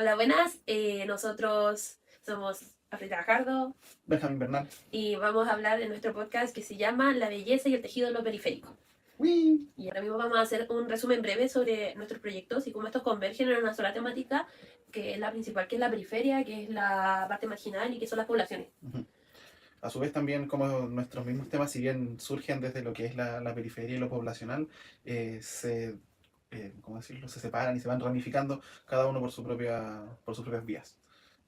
Hola, buenas. Nosotros somos Africa Gajardo Benjamín Bernal. y vamos a hablar en nuestro podcast que se llama La belleza y el tejido de lo periférico. ¡Uy! Y ahora mismo vamos a hacer un resumen breve sobre nuestros proyectos y cómo estos convergen en una sola temática, que es la principal, que es la periferia, que es la parte marginal y que son las poblaciones. Ujú. A su vez también como nuestros mismos temas, si bien surgen desde lo que es la periferia y lo poblacional, ¿cómo decirlo? Se separan y se van ramificando cada uno por sus propias vías.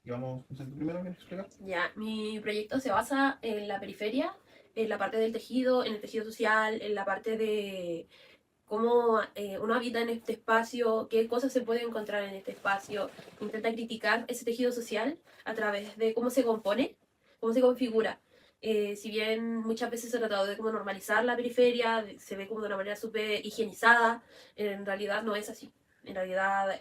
Y vamos, no sé, ¿tú primero quieres explicar? Ya, mi proyecto se basa en la periferia, en la parte del tejido, en el tejido social, en la parte de cómo uno habita en este espacio, qué cosas se puede encontrar en este espacio, intenta criticar ese tejido social a través de cómo se compone, cómo se configura. Si bien muchas veces se ha tratado de como normalizar la periferia, se ve como de una manera súper higienizada, en realidad no es así. En realidad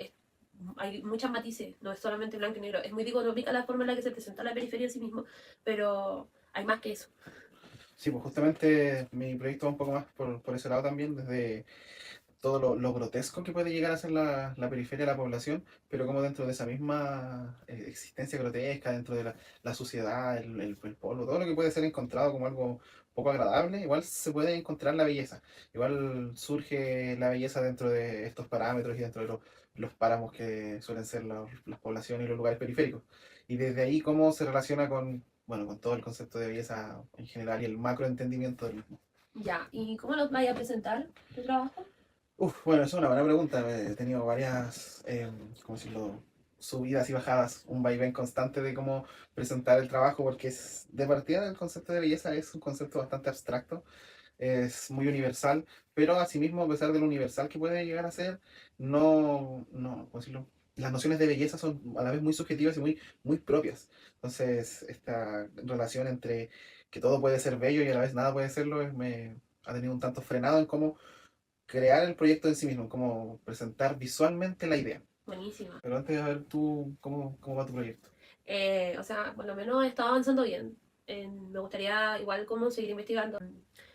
hay muchos matices, no es solamente blanco y negro. Es muy dicotómica la forma en la que se presenta la periferia en sí mismo, pero hay más que eso. Sí, pues justamente mi proyecto va un poco más por ese lado también, desde todo lo grotesco que puede llegar a ser la periferia de la población, pero como dentro de esa misma existencia grotesca, dentro de la suciedad, el polvo, todo lo que puede ser encontrado como algo poco agradable, igual se puede encontrar la belleza. Igual surge la belleza dentro de estos parámetros y dentro de los páramos que suelen ser las poblaciones y los lugares periféricos. Y desde ahí cómo se relaciona con, bueno, con todo el concepto de belleza en general y el macroentendimiento del mismo. Ya, ¿y cómo lo vais a presentar tu trabajo? Uf, bueno, es una buena pregunta. He tenido varias, ¿cómo decirlo? Subidas y bajadas, un vaivén constante de cómo presentar el trabajo, porque es de partida el concepto de belleza es un concepto bastante abstracto, es muy universal, pero asimismo, a pesar de lo universal que puede llegar a ser, ¿cómo decirlo? Las nociones de belleza son a la vez muy subjetivas y muy propias. Entonces, esta relación entre que todo puede ser bello y a la vez nada puede serlo, me ha tenido un tanto frenado en cómo crear el proyecto en sí mismo, como presentar visualmente la idea. Buenísima. Pero antes de ver tú, ¿cómo va tu proyecto? O sea, por lo menos he estado avanzando bien. Me gustaría igual como seguir investigando.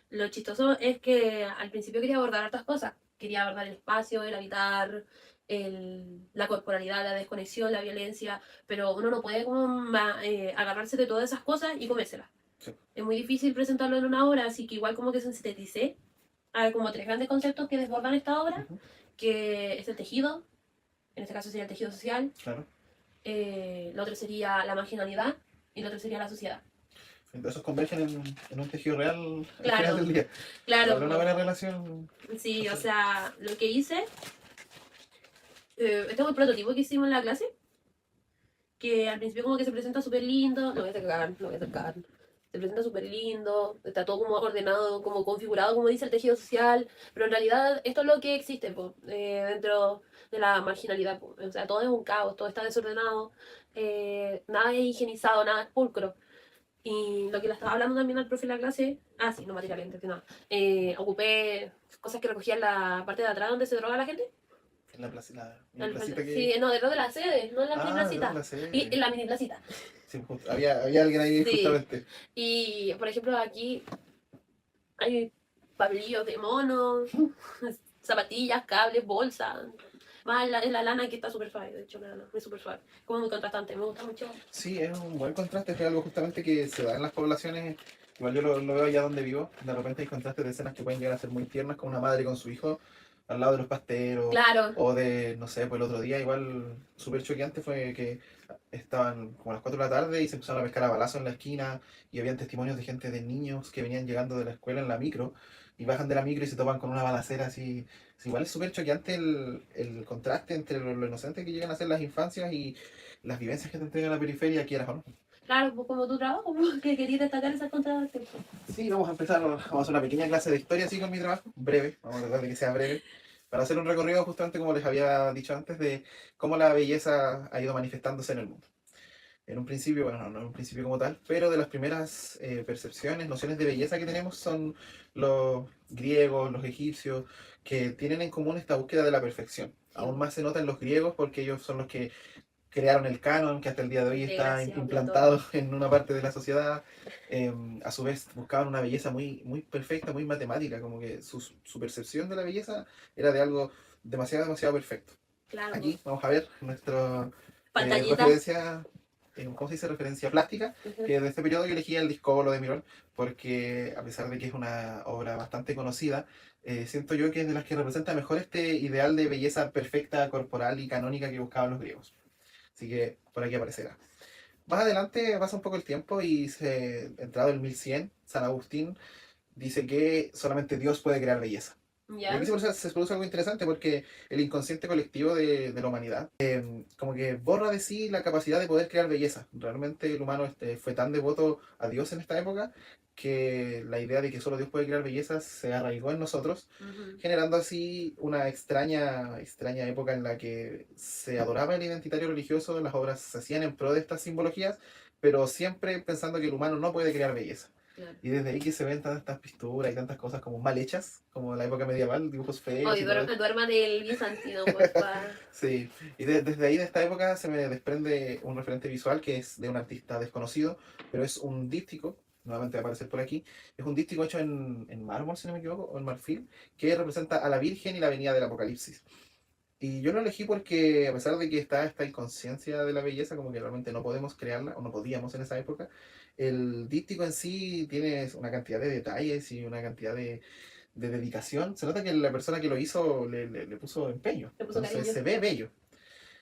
Lo chistoso es que al principio quería abordar otras cosas. Quería abordar el espacio, el habitar, la corporalidad, la desconexión, la violencia, pero uno no puede como agarrarse de todas esas cosas y comérselas. Sí. Es muy difícil presentarlo en una obra, así que igual como que sinteticé como tres grandes conceptos que desbordan esta obra, Ujú, que es el tejido, en este caso sería el tejido social, claro. lo otro sería la marginalidad y lo otro sería la sociedad. Esos convergen en un tejido real al final Claro, del día. claro, Igual una buena relación sí, o social. sea, lo que hice, este es el prototipo que hicimos en la clase, que al principio como que se presenta súper lindo, lo voy a sacar, lo voy a sacar. Se presenta súper lindo, está todo como ordenado, como configurado, como dice el tejido social, pero en realidad esto es lo que existe po, dentro de la marginalidad. Po. O sea, todo es un caos, todo está desordenado, nada es higienizado, nada es pulcro. Y lo que le estaba hablando también al profe de la clase, sí, no materialmente, nada. Ocupé cosas que recogía en la parte de atrás donde se droga la gente. En la plaza, la mini placita Sí, que. no, detrás de la sede, no en la mini Detrás de placita. la Y sede. en la mini placita. Sí, había alguien ahí Sí. justamente. Y por ejemplo, aquí hay papelillos de monos, zapatillas, cables, bolsas. Más la lana que está súper suave, de hecho, la lana es súper suave. Como muy contrastante, me gusta mucho. Sí, es un buen contraste, es algo justamente que se da en las poblaciones. Igual yo lo veo allá donde vivo. De repente hay contrastes de escenas que pueden llegar a ser muy tiernas, con una madre con su hijo al lado de los pasteros, Claro, o de, no sé, pues el otro día igual súper choqueante fue que estaban como a las 4 de la tarde y se empezaron a pescar a balazos en la esquina y habían testimonios de gente, de niños que venían llegando de la escuela en la micro y bajan de la micro y se topan con una balacera así. Igual es súper choqueante el contraste entre lo inocente que llegan a ser las infancias y las vivencias que te entrega la periferia, quieras o no. claro, pues como tu trabajo, ¿no? Que querías destacar esas contrastes. Sí, vamos a hacer una pequeña clase de historia así con mi trabajo, breve, vamos a tratar de que sea breve, para hacer un recorrido justamente como les había dicho antes de cómo la belleza ha ido manifestándose en el mundo. En un principio, bueno, no en un principio como tal, pero de las primeras percepciones, nociones de belleza que tenemos son los griegos, los egipcios, que tienen en común esta búsqueda de la perfección. Sí, Aún más se nota en los griegos porque ellos son los que crearon el canon, que hasta el día de hoy está desgraciado implantado Platón. en una parte de la sociedad. A su vez, buscaban una belleza muy perfecta, muy matemática, como que su percepción de la belleza era de algo demasiado perfecto. Claro, pues. Aquí vamos a ver nuestro Pantallita. referencia, ¿cómo se dice? Referencia plástica, Ujú. que de este periodo yo elegí el Discóbolo de Mirón, porque a pesar de que es una obra bastante conocida, siento yo que es de las que representa mejor este ideal de belleza perfecta, corporal y canónica que buscaban los griegos. Así que por aquí aparecerá. Más adelante pasa un poco el tiempo y entrado el 1100, San Agustín dice que solamente Dios puede crear belleza. Y aquí Ya, se produce algo interesante porque el inconsciente colectivo de la humanidad como que borra de sí la capacidad de poder crear belleza. Realmente el humano fue tan devoto a Dios en esta época que la idea de que solo Dios puede crear belleza se arraigó en nosotros, ujú, generando así una extraña época en la que se adoraba el identitario religioso, las obras se hacían en pro de estas simbologías, pero siempre pensando que el humano no puede crear belleza. claro. Y desde ahí que se ven tantas estas pinturas y tantas cosas como mal hechas, como en la época medieval, dibujos feos Hoy y todo eso. duerman el bizantino, porfa. Sí, y desde ahí, de esta época, se me desprende un referente visual que es de un artista desconocido, pero es un díptico, nuevamente va a aparecer por aquí, es un díptico hecho en mármol, si no me equivoco, o en marfil, que representa a la Virgen y la venida del Apocalipsis. Y yo lo elegí porque, a pesar de que está esta inconsciencia de la belleza, como que realmente no podemos crearla, o no podíamos en esa época, el díptico en sí tiene una cantidad de detalles y una cantidad de dedicación. Se nota que la persona que lo hizo le puso empeño, Le puso entonces cariño. se ve bello.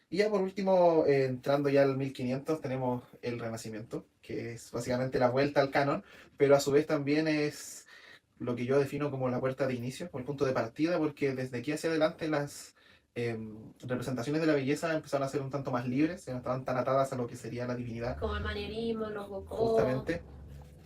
Y ya por último, entrando ya al 1500, tenemos el Renacimiento, que es básicamente la vuelta al canon, pero a su vez también es lo que yo defino como la puerta de inicio, o el punto de partida, porque desde aquí hacia adelante las representaciones de la belleza empezaron a ser un tanto más libres, ya no estaban tan atadas a lo que sería la divinidad, Como el manierismo, los gocó. justamente,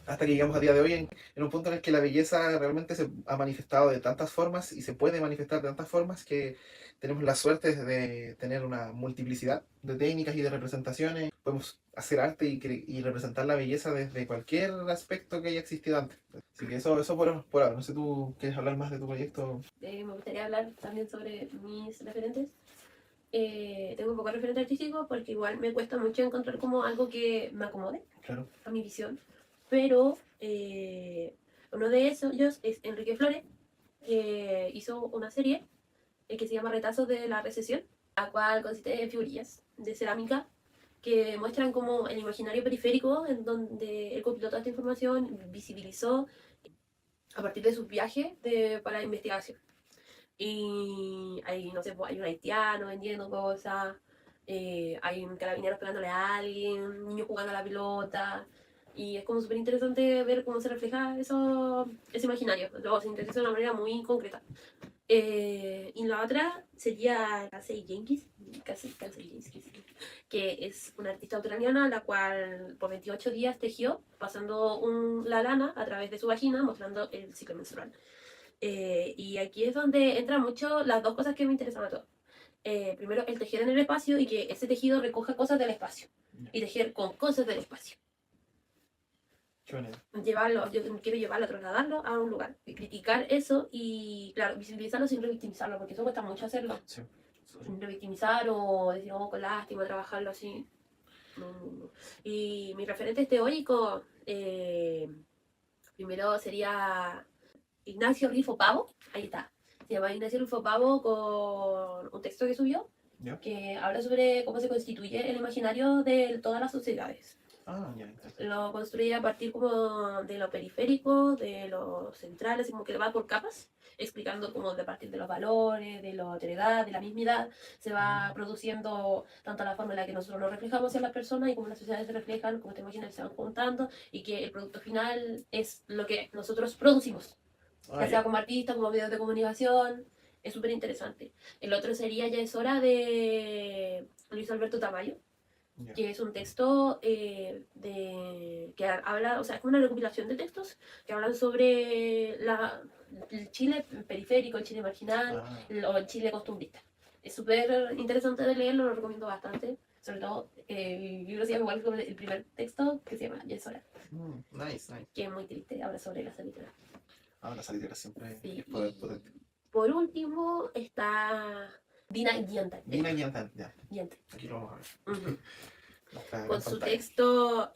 hasta que llegamos a día de hoy en un punto en el que la belleza realmente se ha manifestado de tantas formas y se puede manifestar de tantas formas que tenemos la suerte de tener una multiplicidad de técnicas y de representaciones. Podemos hacer arte y representar la belleza desde cualquier aspecto que haya existido antes. Así que eso por ahora. No sé, ¿tú quieres hablar más de tu proyecto? Me gustaría hablar también sobre mis referentes. Tengo un poco de referente artístico porque igual me cuesta mucho encontrar como algo que me acomode Claro. a mi visión. Pero uno de esos es Enrique Flores, que hizo una serie que se llama Retazos de la Recesión, la cual consiste en figurillas de cerámica que muestran como el imaginario periférico en donde él compiló toda esta información, visibilizó a partir de sus viajes para investigación. Y hay, no sé, pues, hay un haitiano vendiendo cosas, hay un carabinero pegándole a alguien, un niño jugando a la pelota. Y es como súper interesante ver cómo se refleja ese imaginario. Luego se interesa de una manera muy concreta. Y la otra sería Casey Jenkins, Casey Jenkins, que es una artista australiana la cual por 28 días tejió, pasando la lana a través de su vagina, mostrando el ciclo menstrual. Y aquí es donde entran mucho las dos cosas que me interesan a todos. Primero, el tejer en el espacio y que ese tejido recoja cosas del espacio. Y tejer con cosas del espacio. Qué bonito. Llevarlo, yo quiero llevarlo, trasladarlo a un lugar. Y criticar eso y, claro, visibilizarlo sin revictimizarlo, porque eso cuesta mucho hacerlo. Sí. Sin revictimizar o decir, oh, con lástima, trabajarlo así. No, no, no. Y mi referente teórico, primero sería Ignacio Rifo Pavo, ahí está. Se llama Ignacio Rifo Pavo con un texto que subió ¿Ya? que habla sobre cómo se constituye el imaginario de todas las sociedades. Ah, ya, interesante. Lo construye a partir como de lo periférico, de lo central, así como que va por capas, explicando como de a partir de los valores, de la autoridad, de la mismidad, se va produciendo tanto la forma en la que nosotros nos reflejamos en las personas y como las sociedades se reflejan, como te imaginas, se van juntando y que el producto final es lo que nosotros producimos, Ah, ya sea ya. como artistas, como medios de comunicación. Es súper interesante. El otro sería Ya es hora de Luis Alberto Tamayo, Ya. que es un texto que habla, o sea, es como una recopilación de textos que hablan sobre el Chile periférico, el Chile marginal Ah, o el Chile costumbrista. Es súper interesante de leerlo, lo recomiendo bastante. Sobre todo, el libro se llama igual que el primer texto, que se llama Ya es hora, nice, nice. que es muy triste, habla sobre la sanidad. Ah, la salida siempre Sí, es poder y potente. por último está Dina Giantan. Dina Guiantán, ya. Giantan. Aquí lo vamos a ver. Ujú. Nuestra Con gran su pantalla. texto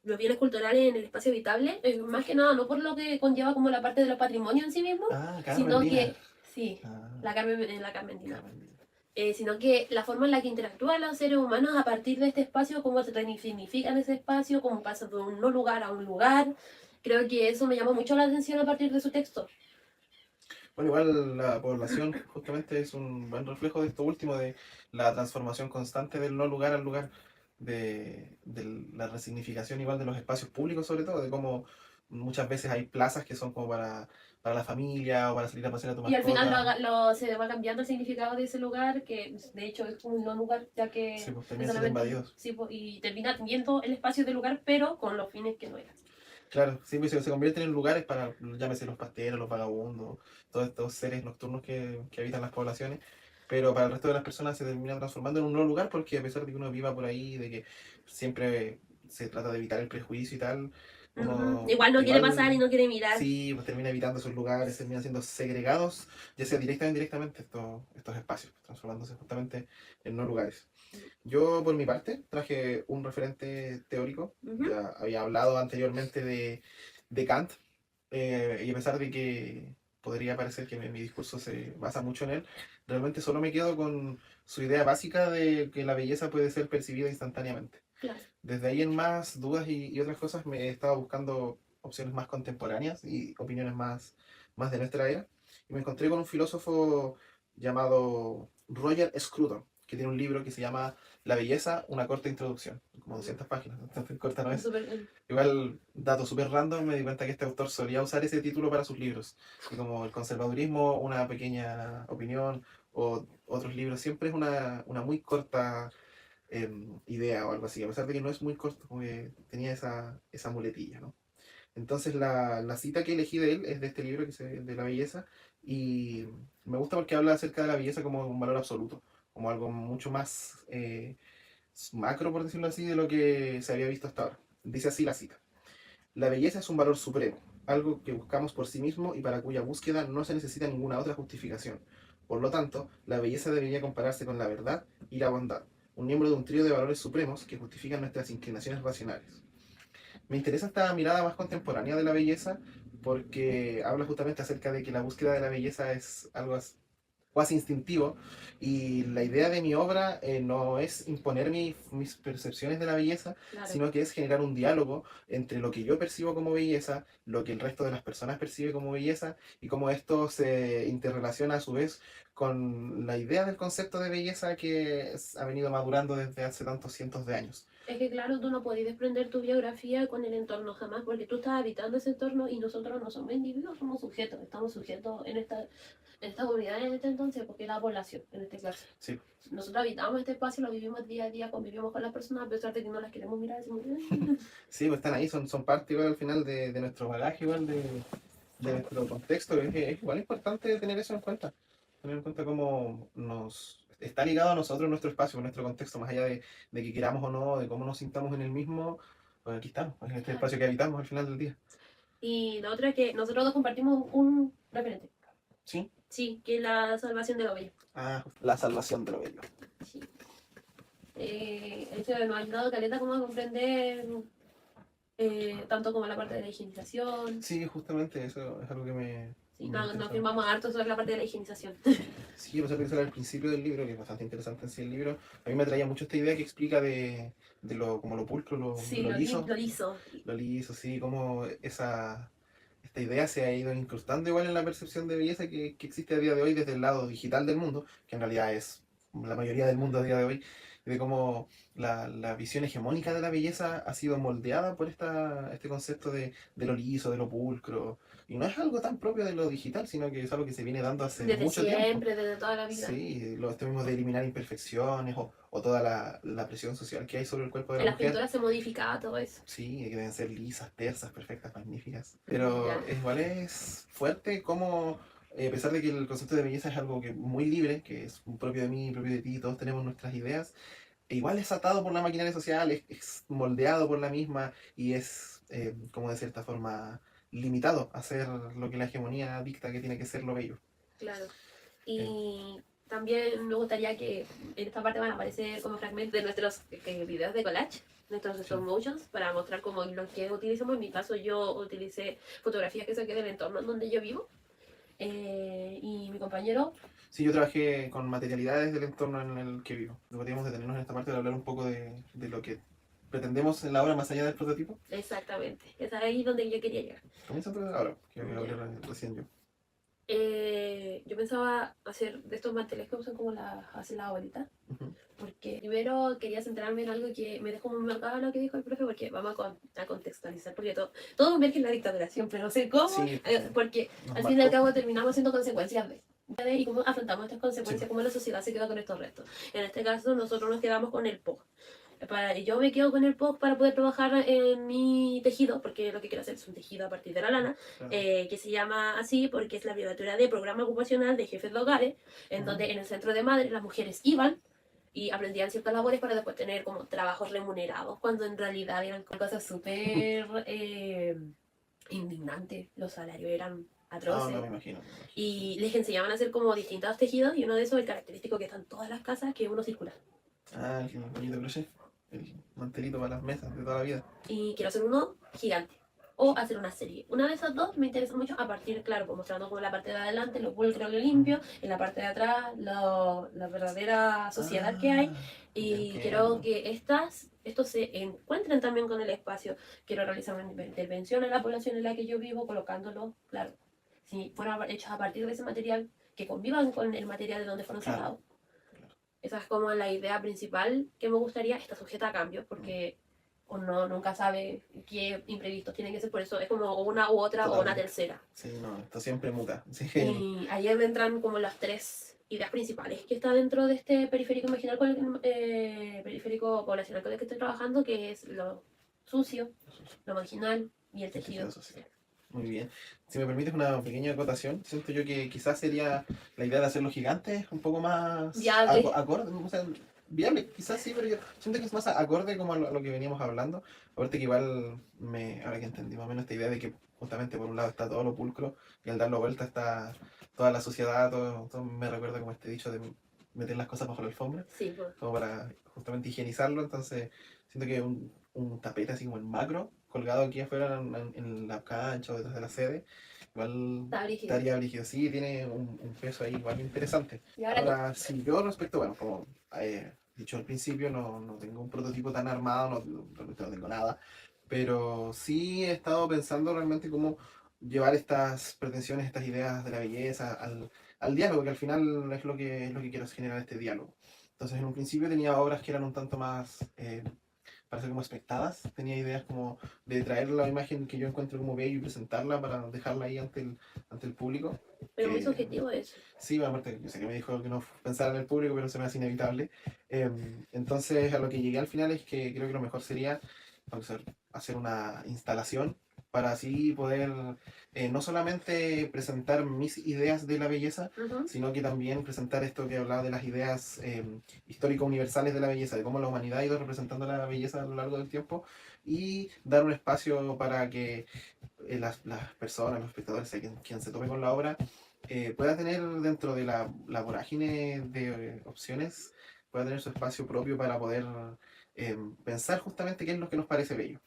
Los bienes culturales en el espacio habitable, más que nada no por lo que conlleva como la parte de los patrimonios en sí mismo, Ah, Carmen sino Dina. que, sí, Ah, la Carmen Dina, Carmen Dina. sino que la forma en la que interactúan los seres humanos a partir de este espacio, cómo se significan ese espacio, cómo pasa de un no lugar a un lugar. Creo que eso me llamó mucho la atención a partir de su texto. Bueno, igual la población justamente es un buen reflejo de esto último, de la transformación constante del no lugar al lugar, de la resignificación igual de los espacios públicos sobre todo, de cómo muchas veces hay plazas que son como para la familia o para salir a pasear a tu Y al final mascota. se va cambiando el significado de ese lugar, que de hecho es un no lugar, ya Sí, que pues es terminan siendo solamente invadidos. sí, y termina teniendo el espacio del lugar, pero con los fines que no eran. Claro, sí, pues se convierten en lugares para, llámese los pasteros, los vagabundos, todos estos seres nocturnos que habitan las poblaciones, pero para el resto de las personas se termina transformando en un nuevo lugar porque a pesar de que uno viva por ahí, de que siempre se trata de evitar el prejuicio y tal, Ujú. uno Igual no quiere pasar y igual no quiere mirar. sí, pues termina evitando esos lugares, termina siendo segregados, ya sea directa o indirectamente, estos espacios, transformándose justamente en no lugares. Yo, por mi parte, traje un referente teórico. Ujú. Ya había hablado anteriormente de Kant, y a pesar de que podría parecer que mi discurso se basa mucho en él, realmente solo me quedo con su idea básica de que la belleza puede ser percibida instantáneamente. Claro. Desde ahí en más dudas y otras cosas me he estado buscando opciones más contemporáneas y opiniones más de nuestra era. Y me encontré con un filósofo llamado Roger Scruton, que tiene un libro que se llama La belleza, una corta introducción, como 200 páginas, bastante corta no es. Súper, Igual, dato súper random, me di cuenta que este autor solía usar ese título para sus libros. Y como el conservadurismo, una pequeña opinión, o otros libros, siempre es una muy corta idea o algo así, a pesar de que no es muy corto, como que tenía esa muletilla, ¿no? Entonces la cita que elegí de él es de este libro de la belleza y me gusta porque habla acerca de la belleza como un valor absoluto, como algo mucho más macro, por decirlo así, de lo que se había visto hasta ahora. Dice así la cita. La belleza es un valor supremo, algo que buscamos por sí mismo y para cuya búsqueda no se necesita ninguna otra justificación. Por lo tanto, la belleza debería compararse con la verdad y la bondad, un miembro de un trío de valores supremos que justifican nuestras inclinaciones racionales. Me interesa esta mirada más contemporánea de la belleza porque habla justamente acerca de que la búsqueda de la belleza es algo cuasi instintivo y la idea de mi obra no es imponer mis percepciones de la belleza, claro. sino que es generar un diálogo entre lo que yo percibo como belleza, lo que el resto de las personas percibe como belleza y cómo esto se interrelaciona a su vez con la idea del concepto de belleza que ha venido madurando desde hace tantos cientos de años. Es que claro, tú no podés desprender tu biografía con el entorno jamás, porque tú estás habitando ese entorno y nosotros no somos individuos, somos sujetos, estamos sujetos en esta comunidad en este entonces, porque es la población en este caso. Sí, Nosotros habitamos este espacio, lo vivimos día a día, convivimos con las personas, a pesar de que no las queremos mirar, decimos, sí, pues están ahí, son parte igual al final de nuestro bagaje, igual de nuestro contexto. Es igual importante tener en cuenta cómo nos está ligado a nosotros nuestro espacio, nuestro contexto, más allá de que queramos o no, de cómo nos sintamos en el mismo, pues aquí estamos, en este claro. espacio que habitamos al final del día. Y la otra es que nosotros dos compartimos un referente, ¿Sí? sí, que es la salvación de lo bello. Ah, la salvación de lo bello. Sí. Eso nos ha ayudado caleta como a comprender tanto como la parte de la higienización. Sí, justamente eso es algo que Sí, me nos interesa mucho. firmamos harto sobre la parte de la higienización. Sí, a pesar de que eso era el principio del libro, que es bastante interesante en sí el libro, a mí me atraía mucho esta idea que explica de lo, como lo pulcro, Sí, lo liso, lo liso. lo liso, sí, como esta idea se ha ido incrustando igual en la percepción de belleza que existe a día de hoy desde el lado digital del mundo, que en realidad es la mayoría del mundo a día de hoy, y de cómo la visión hegemónica de la belleza ha sido moldeada por este concepto de lo liso, de lo pulcro, y no es algo tan propio de lo digital, sino que es algo que se viene dando hace Desde mucho tiempo. siempre, desde toda la vida. Sí, lo tenemos de eliminar imperfecciones o toda la presión social que hay sobre el cuerpo de En la las mujer. pinturas se modificaba todo eso. Sí, que deben ser lisas, tersas, perfectas, magníficas. Ya. Pero igual es fuerte como, a pesar de que el concepto de belleza es algo que muy libre, que es propio de mí, propio de ti, todos tenemos nuestras ideas, e igual es atado por la maquinaria social, es moldeado por la misma y es, como de cierta forma, limitado a ser lo que la hegemonía dicta que tiene que ser lo bello. Claro. Eh, Y también me gustaría que en esta parte van a aparecer como fragmentos de nuestros videos de collage, nuestros stop sí. motions, para mostrar como lo que utilizamos. En mi caso, yo utilicé fotografías que saqué del entorno en donde yo vivo. y mi compañero. Sí, yo trabajé con materialidades del entorno en el que vivo. Podríamos detenernos en esta parte de hablar un poco de lo que pretendemos en la obra más allá del prototipo. Exactamente, es ahí donde yo quería llegar. Comienza tú ahora, que hablé Ya. recién yo. Yo pensaba hacer de estos manteles que usan como hacen las abuelitas, Ujú. porque primero quería centrarme en algo que me dejó muy marcado lo que dijo el profe, porque vamos a contextualizar, porque todo converge en la dictadura siempre, no sé cómo, Sí, pues, sí, porque nos al fin y al marcó. cabo terminamos siendo consecuencias de y cómo afrontamos estas Sí, consecuencias, pues. cómo la sociedad se queda con estos restos. En este caso, nosotros nos quedamos con el POG. Yo me quedo con el POG para poder trabajar en mi tejido, porque lo que quiero hacer es un tejido a partir de la lana, Claro. que se llama así porque es la abreviatura de Programa Ocupacional de Jefes de Hogares, en Ujú. donde en el centro de madres las mujeres iban y aprendían ciertas labores para después tener como trabajos remunerados, cuando en realidad eran cosas súper indignantes. Los salarios eran Ah, no, atroces. me imagino, me imagino. Y les enseñaban a hacer como distintos tejidos, y uno de esos, el característico que está en todas las casas, que es uno circular. Ah, el pollito crochet. El mantelito para las mesas de toda la vida. Y quiero hacer uno gigante. O hacer una serie. Una de esas dos me interesa mucho a partir, claro, pues mostrando como la parte de adelante, lo pulcro, lo limpio, en la parte de atrás, la verdadera sociedad que hay. Ah, ya Y quiero entiendo. que estos se encuentren también con el espacio. Quiero realizar una intervención en la población en la que yo vivo, colocándolos, claro, si fueran hechos a partir de ese material, que convivan con el material de donde fueron Claro, sacados. claro. Esa es como la idea principal que me gustaría. Está sujeta a cambios Mm, porque uno nunca sabe qué imprevistos tienen que ser, por eso es como una u otra o una totalmente. tercera. Sí, no, esto siempre muta. Sí. Y ahí entran como las tres ideas principales que está dentro de este periférico marginal, periférico poblacional con el que estoy trabajando, que es lo sucio, lo marginal y el El tejido tejido social. social. Muy bien. Si me permites una pequeña acotación, siento yo que quizás sería la idea de hacerlo gigante un poco más Viable. acorde, o sea, viable, quizás sí, pero yo siento que es más acorde como a lo que veníamos hablando. Aparte que igual ahora que entendí más o menos esta idea de que justamente por un lado está todo lo pulcro y al darlo vuelta está toda la sociedad, todo me recuerda como este dicho de meter las cosas bajo la alfombra, Sí, pues. como para justamente higienizarlo. Entonces, siento que un tapete así como en macro, colgado aquí afuera en la cancha o detrás de la sede, igual Está brígido. estaría brígido. Sí, tiene un peso ahí igual interesante. Y ahora tú. Ahora, si yo respecto, bueno, como dicho al principio, no tengo un prototipo tan armado, realmente no tengo nada, pero sí he estado pensando realmente cómo llevar estas pretensiones, estas ideas de la belleza al diálogo, que al final es lo que quiero, es generar este diálogo. Entonces, en un principio tenía obras que eran un tanto más, para ser como expectadas. Tenía ideas como de traer la imagen que yo encuentro como bella y presentarla para dejarla ahí ante el público. Pero muy Que subjetivo eso. sí, bueno, aparte, yo sé que me dijo que no pensara en el público, pero se me hace inevitable. Entonces, a lo que llegué al final es que creo que lo mejor sería hacer una instalación para así poder no solamente presentar mis ideas de la belleza, Ujú. sino que también presentar esto que hablaba de las ideas histórico-universales de la belleza, de cómo la humanidad ha ido representando la belleza a lo largo del tiempo y dar un espacio para que las personas, los espectadores, quien se tope con la obra, pueda tener dentro de la vorágine de opciones, pueda tener su espacio propio para poder pensar justamente qué es lo que nos parece bello.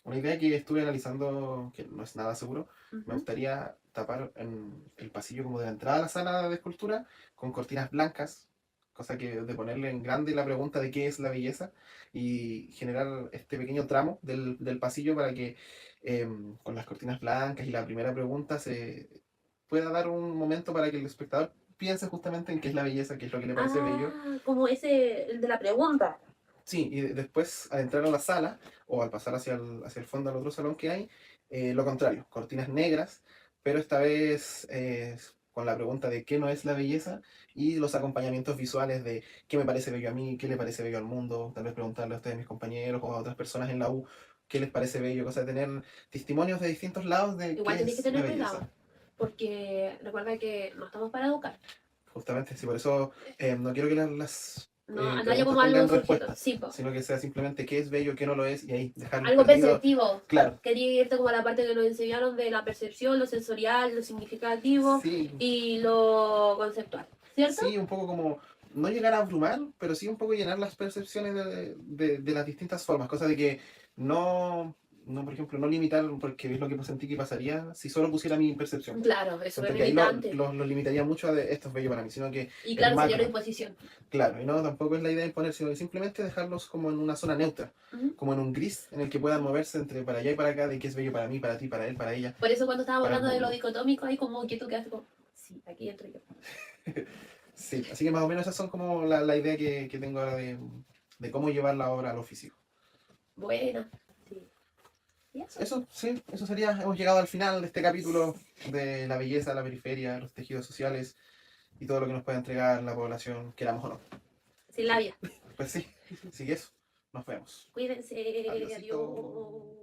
Una idea que estuve analizando, que no es nada seguro, me Ujú. gustaría tapar en el pasillo como de la entrada a la sala de escultura con cortinas blancas, cosa que de ponerle en grande la pregunta de qué es la belleza y generar este pequeño tramo del pasillo para que con las cortinas blancas y la primera pregunta se pueda dar un momento para que el espectador piense justamente en qué es la belleza, qué es lo que le parece bello. Ah, como ese, el de la pregunta. Sí, y después al entrar a la sala o al pasar hacia el fondo al otro salón que hay, lo contrario, cortinas negras, pero esta vez con la pregunta de qué no es la belleza y los acompañamientos visuales de qué me parece bello a mí, qué le parece bello al mundo, tal vez preguntarle a ustedes, mis compañeros o a otras personas en la U, qué les parece bello, cosa de tener testimonios de distintos lados de Igual qué tenéis que es la tener cuidado, belleza. porque recuerda que no estamos para educar. Justamente, sí, por eso no quiero que No, no haya preguntas como algo tengan sujeto. respuesta, Sí, po. sino que sea simplemente qué es bello, qué no lo es, y ahí dejarlos Algo perdidos. perceptivo. Claro, Quería irte como a la parte que nos enseñaron de la percepción, lo sensorial, lo significativo sí, y lo conceptual. ¿Cierto? sí, un poco como no llegar a abrumar, pero sí un poco llenar las percepciones de las distintas formas, cosa de que no, no, por ejemplo, no limitar, porque es lo que sentí que pasaría si solo pusiera mi percepción. Claro, es Siento súper que ahí limitante. lo limitaría mucho a de, esto es bello para mí, sino que Y el claro, sería una macro, imposición. claro, y no, tampoco es la idea de imponer, sino que simplemente dejarlos como en una zona neutra, Ujú. como en un gris en el que puedan moverse entre para allá y para acá, de qué es bello para mí, para ti, para él, para ella, Por eso cuando estábamos para el hablando de lo mundo. dicotómico, hay como que tú quedaste como, sí, aquí entro yo. Sí, así que más o menos esas son como la idea que tengo ahora de cómo llevar la obra a lo físico. Buena. Sí. ¿Y eso? Eso, sí, eso sería, hemos llegado al final de este capítulo de la belleza, la periferia, los tejidos sociales y todo lo que nos puede entregar la población, queramos o no. Sin labia. Pues sí, así que eso, nos vemos. Cuídense. Adiósito. Adiós.